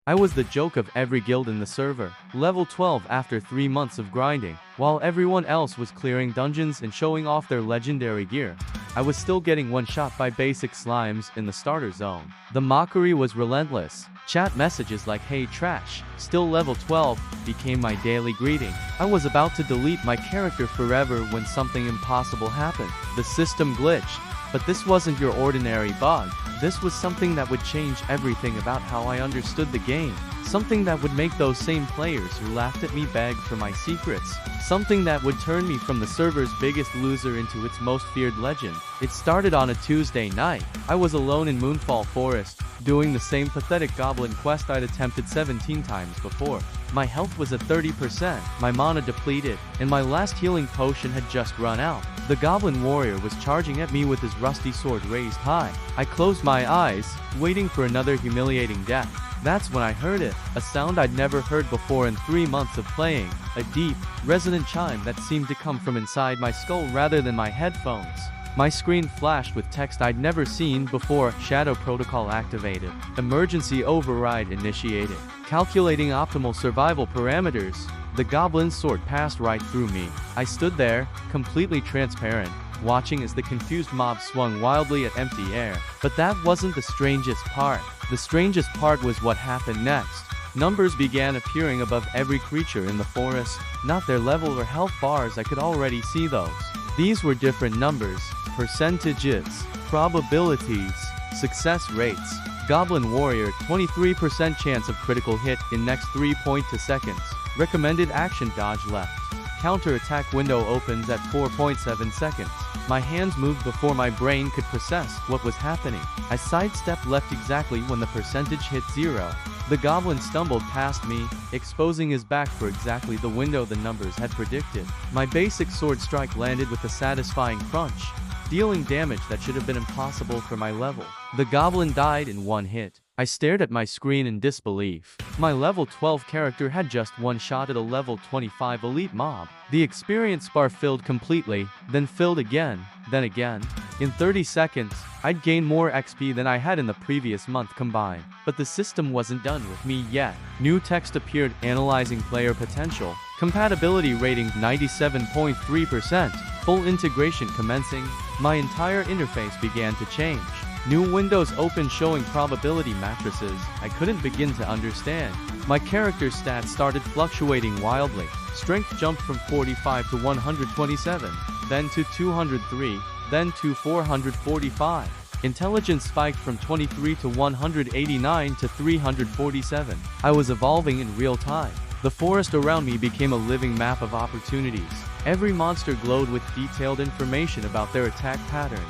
I was the joke of every guild in the server, level 12 after 3 months of grinding, while everyone else was clearing dungeons and showing off their legendary gear. I was still getting one-shot by basic slimes in the starter zone. The mockery was relentless. Chat messages like "Hey trash, still level 12" became my daily greeting. I was about to delete my character forever when something impossible happened. The system glitched. But this wasn't your ordinary bug. This was something that would change everything about how I understood the game. Something that would make those same players who laughed at me beg for my secrets. Something that would turn me from the server's biggest loser into its most feared legend. It started on a Tuesday night. I was alone in Moonfall Forest, doing the same pathetic goblin quest I'd attempted 17 times before. My health was at 30%, my mana depleted, and my last healing potion had just run out. The goblin warrior was charging at me with his rusty sword raised high. I closed my eyes, waiting for another humiliating death. That's when I heard it, a sound I'd never heard before in 3 months of playing, a deep, resonant chime that seemed to come from inside my skull rather than my headphones. My screen flashed with text I'd never seen before. Shadow protocol activated. Emergency override initiated. Calculating optimal survival parameters. The goblin's sword passed right through me. I stood there, completely transparent, watching as the confused mob swung wildly at empty air. But that wasn't the strangest part. The strangest part was what happened next. Numbers began appearing above every creature in the forest. Not their level or health bars, I could already see those. These were different numbers, percentages, probabilities, success rates. Goblin Warrior, 23% chance of critical hit in next 3.2 seconds. Recommended action dodge left. Counter attack window opens at 4.7 seconds. My hands moved before my brain could process what was happening. I sidestepped left exactly when the percentage hit 0. The goblin stumbled past me, exposing his back for exactly the window the numbers had predicted. My basic sword strike landed with a satisfying crunch, dealing damage that should have been impossible for my level. The goblin died in one hit. I stared at my screen in disbelief. My level 12 character had just one shot at a level 25 elite mob. The experience bar filled completely, then filled again, then again. In 30 seconds, I'd gained more XP than I had in the previous month combined. But the system wasn't done with me yet. New text appeared analyzing player potential. Compatibility rating 97.3%. Full integration commencing. My entire interface began to change. New windows opened showing probability matrices I couldn't begin to understand. My character's stats started fluctuating wildly. Strength jumped from 45 to 127, then to 203, then to 445. Intelligence spiked from 23 to 189 to 347. I was evolving in real time. The forest around me became a living map of opportunities. Every monster glowed with detailed information about their attack patterns,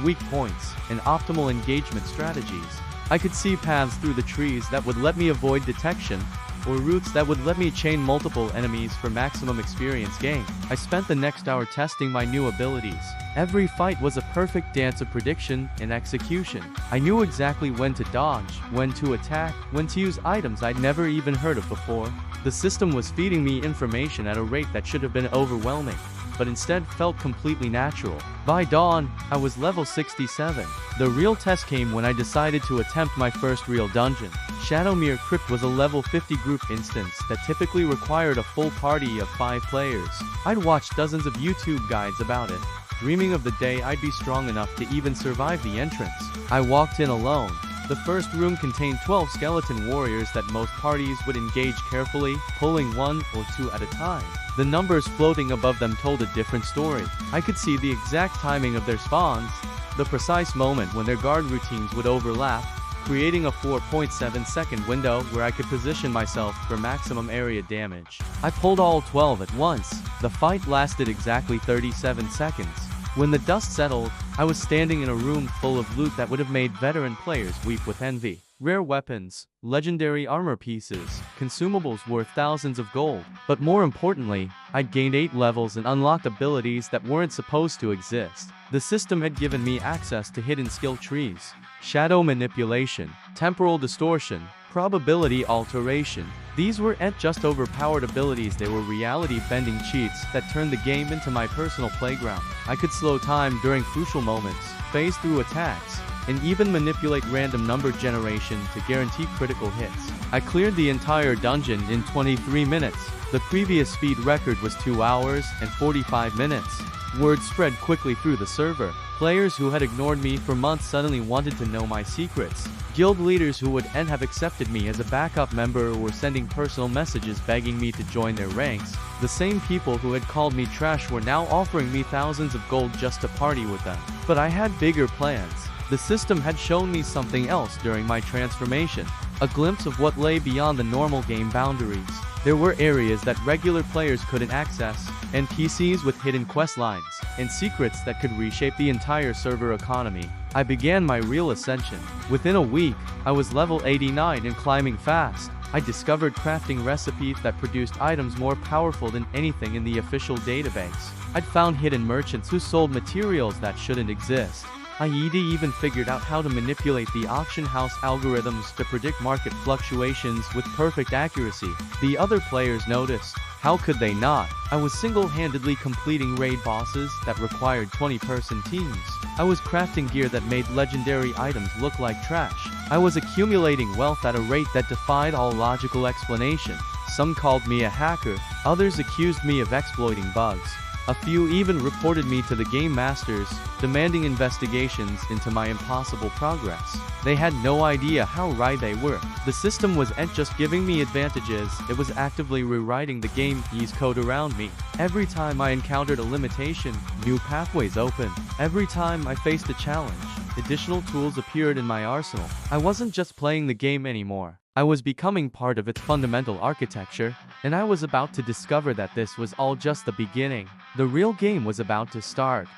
weak points, and optimal engagement strategies. I could see paths through the trees that would let me avoid detection, or routes that would let me chain multiple enemies for maximum experience gain. I spent the next hour testing my new abilities. Every fight was a perfect dance of prediction and execution. I knew exactly when to dodge, when to attack, when to use items I'd never even heard of before. The system was feeding me information at a rate that should have been overwhelming, but instead felt completely natural. By dawn, I was level 67. The real test came when I decided to attempt my first real dungeon. Shadowmere Crypt was a level 50 group instance that typically required a full party of 5 players. I'd watched dozens of YouTube guides about it, dreaming of the day I'd be strong enough to even survive the entrance. I walked in alone. The first room contained 12 skeleton warriors that most parties would engage carefully, pulling 1 or 2 at a time. The numbers floating above them told a different story. I could see the exact timing of their spawns, the precise moment when their guard routines would overlap, creating a 4.7 second window where I could position myself for maximum area damage. I pulled all 12 at once. The fight lasted exactly 37 seconds. When the dust settled, I was standing in a room full of loot that would have made veteran players weep with envy. Rare weapons, legendary armor pieces, consumables worth thousands of gold. But more importantly, I'd gained 8 levels and unlocked abilities that weren't supposed to exist. The system had given me access to hidden skill trees, shadow manipulation, temporal distortion, probability alteration. These weren't just overpowered abilities, they were reality-bending cheats that turned the game into my personal playground. I could slow time during crucial moments, phase through attacks, and even manipulate random number generation to guarantee critical hits. I cleared the entire dungeon in 23 minutes. The previous speed record was 2 hours and 45 minutes. Word spread quickly through the server. Players who had ignored me for months suddenly wanted to know my secrets. Guild leaders who would have accepted me as a backup member were sending personal messages begging me to join their ranks. The same people who had called me trash were now offering me thousands of gold just to party with them. But I had bigger plans. The system had shown me something else during my transformation. A glimpse of what lay beyond the normal game boundaries. There were areas that regular players couldn't access, NPCs with hidden quest lines, and secrets that could reshape the entire server economy. I began my real ascension. Within a week, I was level 89 and climbing fast. I discovered crafting recipes that produced items more powerful than anything in the official database. I'd found hidden merchants who sold materials that shouldn't exist. I even figured out how to manipulate the auction house algorithms to predict market fluctuations with perfect accuracy. The other players noticed. How could they not? I was single-handedly completing raid bosses that required 20-person teams. I was crafting gear that made legendary items look like trash. I was accumulating wealth at a rate that defied all logical explanation. Some called me a hacker, others accused me of exploiting bugs. A few even reported me to the game masters, demanding investigations into my impossible progress. They had no idea how right they were. The system wasn't just giving me advantages, it was actively rewriting the game's code around me. Every time I encountered a limitation, new pathways opened. Every time I faced a challenge, additional tools appeared in my arsenal. I wasn't just playing the game anymore. I was becoming part of its fundamental architecture, and I was about to discover that this was all just the beginning. The real game was about to start.